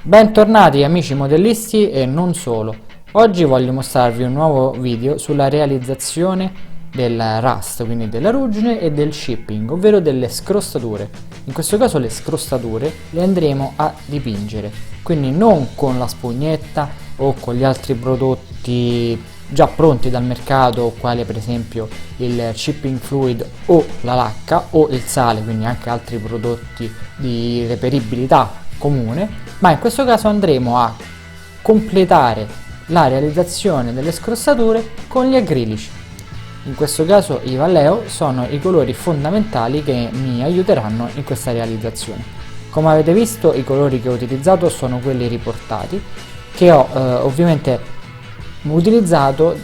Bentornati amici modellisti e non solo. Oggi voglio mostrarvi un nuovo video sulla realizzazione del rust, quindi della ruggine e del chipping, ovvero delle scrostature. In questo caso le scrostature le andremo a dipingere, quindi non con la spugnetta o con gli altri prodotti già pronti dal mercato, quali per esempio il chipping fluid o la lacca o il sale, quindi anche altri prodotti di reperibilità comune, ma in questo caso andremo a completare la realizzazione delle scrostature con gli acrilici. In questo caso i Vallejo sono i colori fondamentali che mi aiuteranno in questa realizzazione. Come avete visto, i colori che ho utilizzato sono quelli riportati, che ho ovviamente utilizzato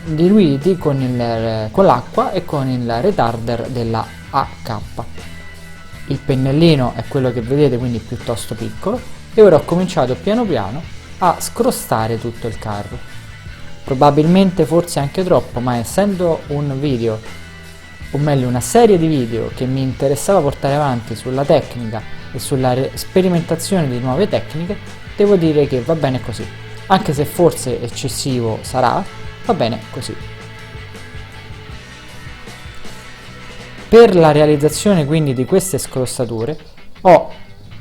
diluiti con l'acqua e con il retarder della AK. Il pennellino è quello che vedete, quindi piuttosto piccolo, e ora ho cominciato piano piano a scrostare tutto il carro. Probabilmente forse anche troppo, ma essendo un video, o meglio una serie di video che mi interessava portare avanti sulla tecnica e sulla sperimentazione di nuove tecniche, devo dire che va bene così. Anche se forse eccessivo sarà, va bene così. Per la realizzazione quindi di queste scrostature ho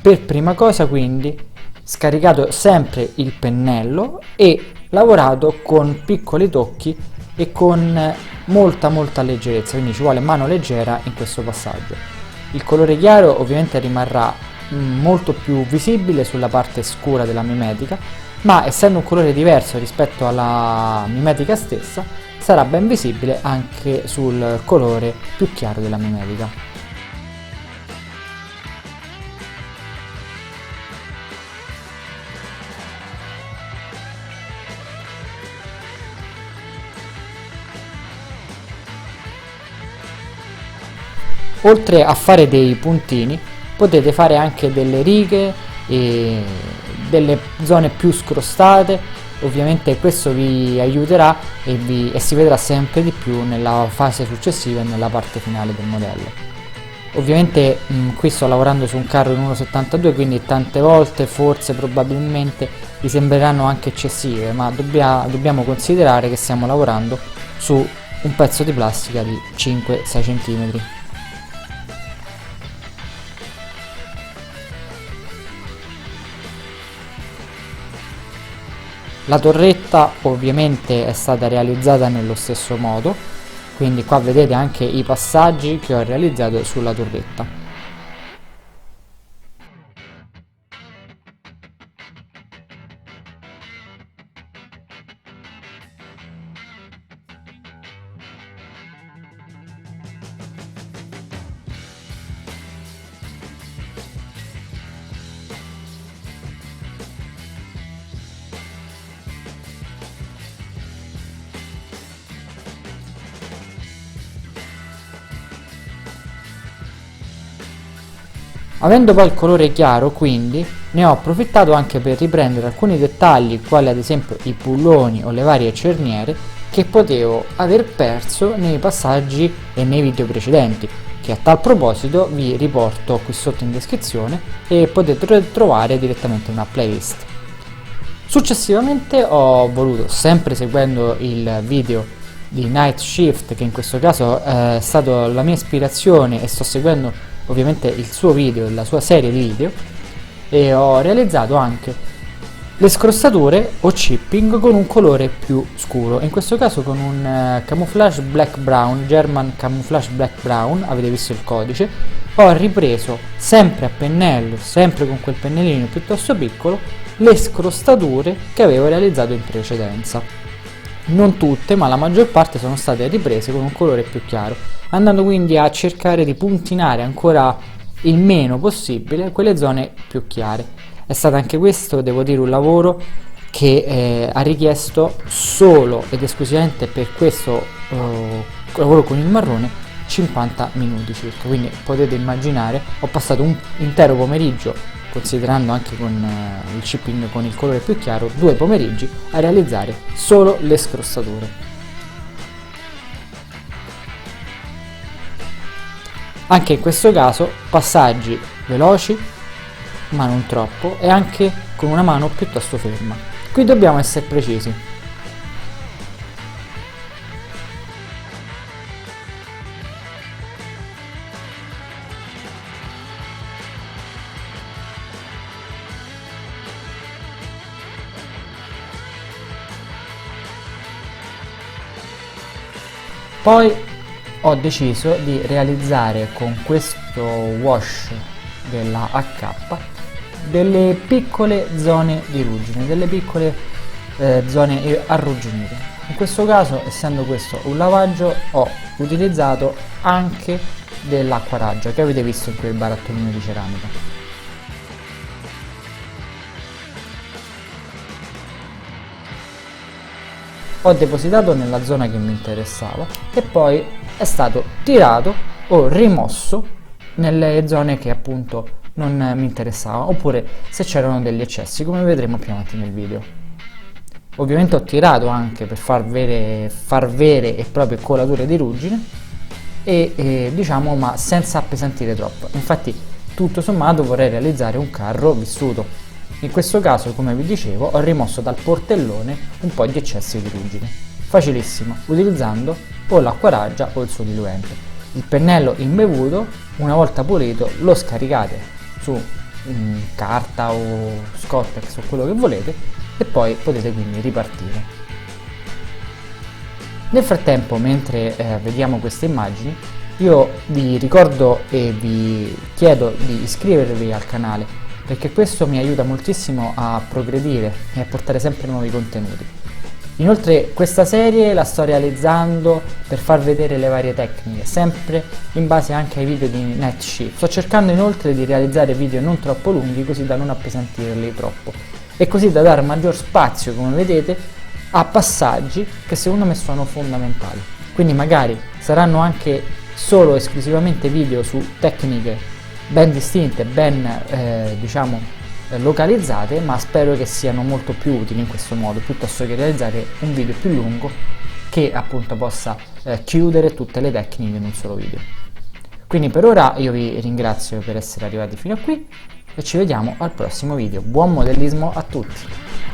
per prima cosa quindi scaricato sempre il pennello e lavorato con piccoli tocchi e con molta leggerezza, quindi ci vuole mano leggera in questo passaggio. Il colore chiaro ovviamente rimarrà molto più visibile sulla parte scura della mimetica, ma essendo un colore diverso rispetto alla mimetica stessa sarà ben visibile anche sul colore più chiaro della mimetica. Oltre a fare dei puntini, potete fare anche delle righe e delle zone più scrostate. Ovviamente questo vi aiuterà e si vedrà sempre di più nella fase successiva e nella parte finale del modello. Ovviamente qui sto lavorando su un carro in 1.72, quindi tante volte forse probabilmente vi sembreranno anche eccessive, ma dobbiamo considerare che stiamo lavorando su un pezzo di plastica di 5-6 cm. La torretta ovviamente è stata realizzata nello stesso modo, quindi qua vedete anche i passaggi che ho realizzato sulla torretta. Avendo poi il colore chiaro, quindi, ne ho approfittato anche per riprendere alcuni dettagli, quali ad esempio i pulloni o le varie cerniere, che potevo aver perso nei passaggi e nei video precedenti, che a tal proposito vi riporto qui sotto in descrizione e potete trovare direttamente una playlist. Successivamente ho voluto, sempre seguendo il video di Night Shift, che in questo caso è stato la mia ispirazione, e sto seguendo ovviamente il suo video, la sua serie di video, e ho realizzato anche le scrostature o chipping con un colore più scuro, in questo caso con un camouflage black brown, German camouflage black brown. Avete visto il codice. Ho ripreso sempre a pennello, sempre con quel pennellino piuttosto piccolo, le scrostature che avevo realizzato in precedenza. Non tutte, ma la maggior parte sono state riprese con un colore più chiaro, andando quindi a cercare di puntinare ancora il meno possibile quelle zone più chiare. È stato anche questo, devo dire, un lavoro che ha richiesto solo ed esclusivamente per questo lavoro con il marrone 50 minuti circa, quindi potete immaginare, ho passato un intero pomeriggio, considerando anche con il chipping con il colore più chiaro, 2 pomeriggi a realizzare solo le scrostature. Anche in questo caso passaggi veloci, ma non troppo, e anche con una mano piuttosto ferma. Qui dobbiamo essere precisi. Poi ho deciso di realizzare con questo wash della AK delle piccole zone di ruggine, delle piccole zone arrugginite. In questo caso, essendo questo un lavaggio, ho utilizzato anche dell'acqua raggia che avete visto in quel barattolino di ceramica. Ho depositato nella zona che mi interessava e poi è stato tirato o rimosso nelle zone che appunto non mi interessavano, oppure se c'erano degli eccessi, come vedremo più avanti nel video. Ovviamente ho tirato anche per far vere e proprie colature di ruggine diciamo, ma senza appesantire troppo. Infatti tutto sommato vorrei realizzare un carro vissuto. In questo caso, come vi dicevo, ho rimosso dal portellone un po' di eccessi di ruggine. Facilissimo, utilizzando o l'acqua raggia o il suo diluente. Il pennello imbevuto, una volta pulito, lo scaricate su carta o Scottex o quello che volete e poi potete quindi ripartire. Nel frattempo, mentre vediamo queste immagini, io vi ricordo e vi chiedo di iscrivervi al canale, perché questo mi aiuta moltissimo a progredire e a portare sempre nuovi contenuti. Inoltre questa serie la sto realizzando per far vedere le varie tecniche, sempre in base anche ai video di NetShift. Sto cercando inoltre di realizzare video non troppo lunghi, così da non appesantirli troppo e così da dare maggior spazio, come vedete, a passaggi che secondo me sono fondamentali. Quindi magari saranno anche solo esclusivamente video su tecniche ben distinte, ben localizzate, ma spero che siano molto più utili in questo modo, piuttosto che realizzare un video più lungo che appunto possa chiudere tutte le tecniche in un solo video. Quindi per ora io vi ringrazio per essere arrivati fino a qui e ci vediamo al prossimo video. Buon modellismo a tutti!